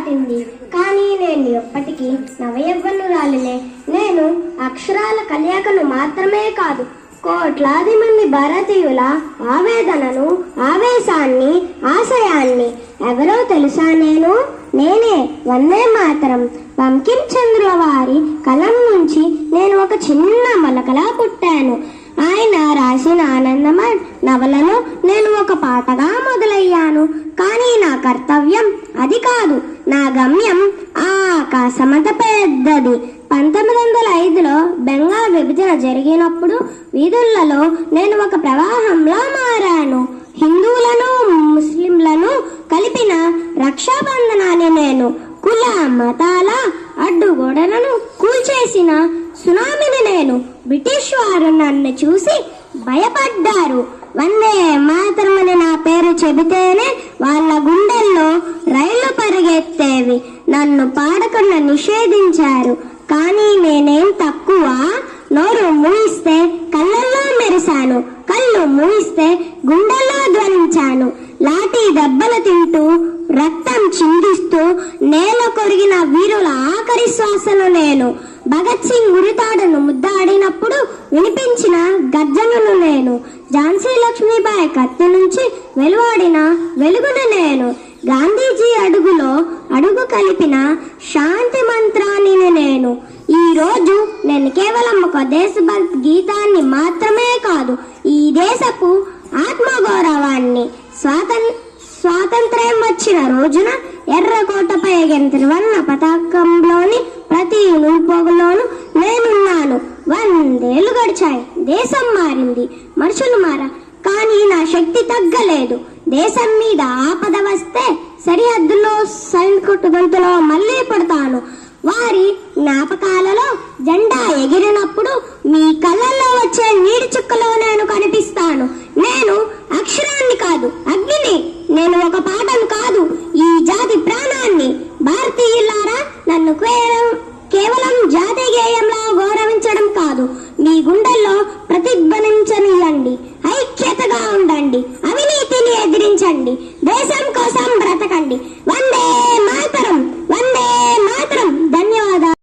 దాటింది. కానీ నేను ఎప్పటికీ నవయవ్వనురాలినే. నేను అక్షరాల కలయికను మాత్రమే కాదు, కోట్లాది మంది భారతీయుల ఆవేదనను, ఆవేశాన్ని, ఆశయాన్ని. ఎవరో తెలుసా? నేనే వందే మాతరం. బంకిం చంద్రుల వారి కలం నుంచి నేను ఒక చిన్న మొలకలా పుట్టాను. ఆయన రాసిన ఆనందమఠ్ నవలను నేను ఒక పాటగా మొదలయ్యాను. కానీ నా కర్తవ్యం అది కాదు, నా గమ్యం ఆ ఆకాశమంత పెద్దది. 1905లో బెంగాల్ విభజన జరిగినప్పుడు వీధులలో నేను ఒక ప్రవాహంలో మారాను. హిందువులను, ముస్లింలను కలిపిన రక్షాబంధనాన్ని నేను. కుల మతాల అడ్డుగోడలను కూల్చేసిన సునామీని నేను. బ్రిటిష్ వారు నన్ను చూసి భయపడ్డారు. వందే మాతరం అని నా పేరు చెబితేనే వాళ్ళ గుండెల్లో రైళ్లు పరిగెత్తేవి. నన్ను పాడకుండా నిషేధించారు. కానీ నేనేం తక్కువ? నోరు మూయిస్తే కళ్ళల్లో మెరిశాను, కళ్ళు మూయిస్తే గుండెల్లో ధ్వనించాను. లాఠీ దెబ్బలు తింటూ, రక్తం చిందిస్తూ నేల కొరిగిన వీరుల ఆఖరి శ్వాసను నేను. భగత్ సింగ్ ఉరితాడును ముద్దాడినప్పుడు వినిపించిన గర్జనను నేను. ఝాన్సీ లక్ష్మీబాయి కత్తి నుంచి వెలువడిన వెలుగును నేను. గాంధీజీ అడుగులో అడుగు కలిపిన శాంతి మంత్రాన్ని నేను. ఈ రోజు నేను కేవలం ఒక దేశభక్తి గీతాన్ని మాత్రమే కాదు, ఈ దేశపు ఆత్మగౌరవాన్ని. స్వాతంత్ర్యం వచ్చిన రోజున ఎర్రకోటపై ఎగిరిన త్రివర్ణ పతాకంలోని ప్రతి నులుపోగులోనూ నేనున్నాను. 100 ఏళ్లు గడిచాయి, దేశం మారింది, మనుషులు మారా, కానీ నా శక్తి తగ్గలేదు. దేశం మీద ఆపద వస్తే సరిహద్దులో సైనికుట్టు గొంతులో మళ్ళీ పడతాను. వారి జ్ఞాపకాలలో జెండా ఎగిరినప్పుడు మీ కళ్ళల్లో వచ్చే నీటి చుక్కలో నేను కనిపిస్తాను. నేను అక్షరాన్ని కాదు, అగ్నిని. నేను ఒక పాటను కాదు, ఈ జాతి ప్రాణాన్ని. భారతీయులారా, నన్ను కేవలం జాతీయ గేయంలో గౌరవించడం కాదు, మీ గుండెల్లో ప్రతిధ్వనించనియండి. ఐక్యతగా ఉండండి.